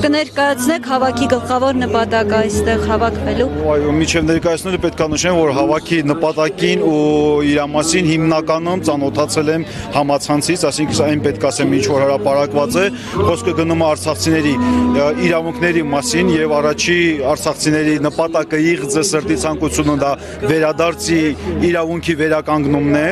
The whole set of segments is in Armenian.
Կներկայացնեք հավաքի գլխավոր նպատակը այստեղ հավաքվելու։ Այո, միջև ներկայացնելը պետք է նշեմ, որ հավաքի նպատակին ու իր մասին հիմնականում ծանոթացել եմ համացանցից, այսինքն այն պետք է ասեմ ինչ որ հրապարակված է, խոսքը գնում է արցախցիների իրավունքների մասին եւ առաջի արցախցիների նպատակը իղձը սրտի ցանկությունը դա վերադարձի իրավունքի վերականգնումն է,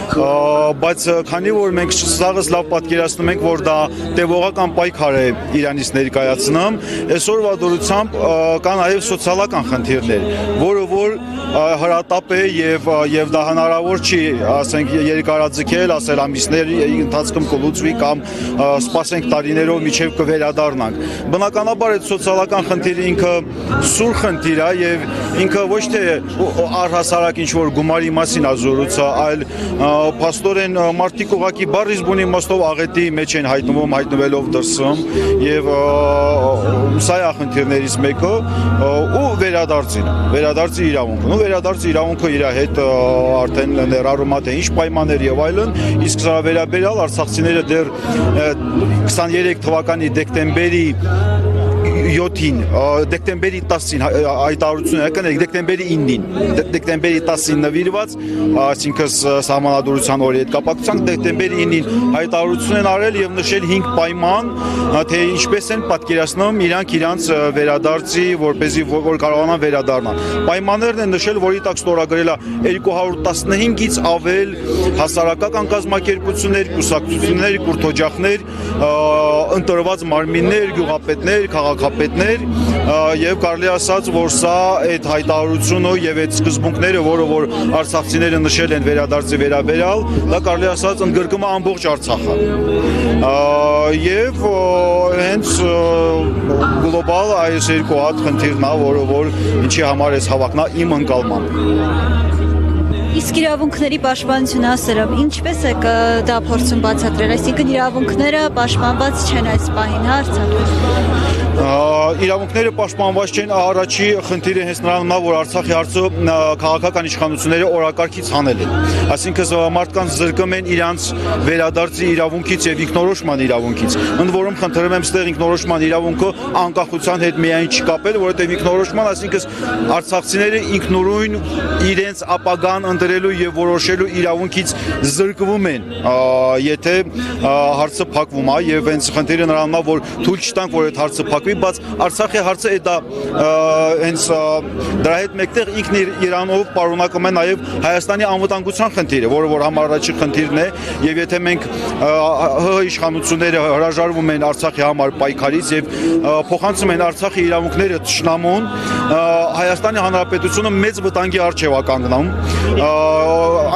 բայց քանի որ մենք սաղս լավ պատկերացնում ենք, որ դա տևողական պայքար է Իրանից ներկայացնում, այսօրվա դուրսությամբ կա նաև սոցիալական խնդիրներ, որը որ հրատապ է եւ դա հնարավոր չի, ասենք երկարաձգել, ասել ամիսների ընթացքում կլուծվի կամ սպասենք տարիներով միջև կվերադառնանք։ Բնականաբար այդ սոցիալական խնդիրը ինքը սուր խնդիր է եւ ինքը ոչ թե առհասարակ ինչ որ գումարի մասին է զորուցը, այլ փաստորեն մարդիկ ուղակի բառից բունի իմաստով աղետի մեջ են հայտնվելով դրսում եւ սա է խնդիրներից մեկը ու վերադարձի իրավունքն ու վերադարձի իրավունքը իր հետ արդեն ներառում է թե ինչ պայմաններ եւ այլն, իսկ սա վերաբերյալ արցախցիները դեռ 23 թվականի դեկտեմբերի 7-ին, դեկտեմբերի 10-ին հայտարարություն եկան, դեկտեմբերի 9-ին, դեկտեմբերի 10-ին նվիրված, այսինքն սահմանադրության օրի հետ կապակցությամբ դեկտեմբերի 9-ին հայտարարություն են արել եւ նշել 5 պայման, թե ինչպես են պատկերացնում իրանց վերադարձի, որպեսզի որ կարողանան վերադառնալ։ Պայմաններն են նշել, որի տակ ստորագրել է 215-ից ավել հասարակական կազմակերպություններ, կուսակցություններ, կուրթօջախներ, ընտրված մարմիններ, գյուղապետներ, քաղաքապետներ եւ կարելի ասած, որ սա այդ հայտարարությունը եւ այդ սկզբունքները, որը որ արցախցիները նշել են վերադարձի վերաբերյալ, դա կարելի ասած ընդգրկում է ամբողջ Արցախը։ Եվ հենց գլոբալ այս երկու հատ խնդիրն է, որը որ ինչի համար էս հավաքնա իմ ընկալմամբ։ Իսկ իրավունքների պաշտպանությունը ասելով, ինչպես է դա փորձում բացատրել, այսինքն իրավունքները պաշտպանված չեն այս պահին Արցախում։ Իրավունքները պաշտպանված չեն, առաջի խնդիրը հենց նրանն է, որ Արցախի հարցը քաղաքական իշխանությունները օրակարգից հանել են։ Այսինքն մարդկանց զրկում են իրանց վերադարձի իրավունքից եւ ինքնորոշման իրավունքից։ Ընդ որում խնդրում եմ ստեղ ինքնորոշման իրավունքը անկախության հետ միայն չկապել, որովհետեւ ինքնորոշման, այսինքն արցախցիները ինքնուրույն իրենց ապագան ընտրելու եւ որոշելու իրավունքից զրկվում են, եթե հարցը փակվում է եւ հենց խնդիրը նրանն է, որ թույլ չտանք, որ այդ հարցը փակվի, բայց Արցախի հարցը դա հենց դրա հետ մեկտեղ ինքն Իրանով պարունակում է նաև Հայաստանի անվտանգության խնդիրը, որը որ համառաջի խնդիրն է, եւ եթե մենք ՀՀ իշխանությունները հրաժարվում են Արցախի համար պայքարից եւ փոխանցում են Արցախի իրավունքները թշնամուն, Հայաստանի Հանրապետությունը մեծ վտանգի առջև է կանգնում,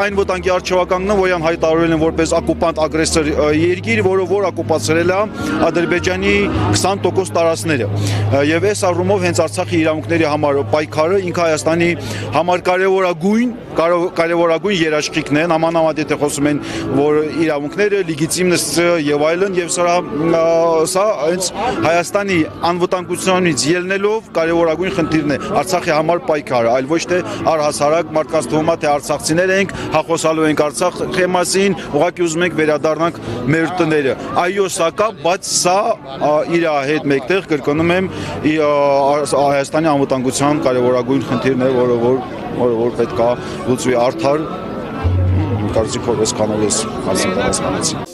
այն վտանգի առջև է կանգնում, որին հայտարարել են որպես օկուպանտ ագրեսոր երկիր, որը որ օկուպացրել է Ադրբեջանի 20% տարածքները։ Եվ այս առումով հենց Արցախի իրավունքների համար պայքարը ինքը Հայաստանի համար կարևորագույն երաշխիքն է, նամանավանդ եթե խոսում են, որ իրավունքները, լեգիտիմնությունը եւ այլն, եւ սա հենց Հայաստանի անվտանգությունից ելնելով կարևորագույն խնդիրն է Արցախի համար պայքարը, այլ ոչ թե առհասարակ մարդկանց թվում է թե արցախցիներ ենք, հախոսալու ենք Արցախի մասին, ուղղակի ուզում ենք վերադառնանք մեր տները։ Այո, սա կա, բայց սա իր հետ մեկտեղ կրկնում եմ Հայաստանի անվտանգության կարևորագույն խնդիրն է, որը որ պետք է լուծվի արդար, կարծիքով էս կանալ ես հարցի պատասխանեցի։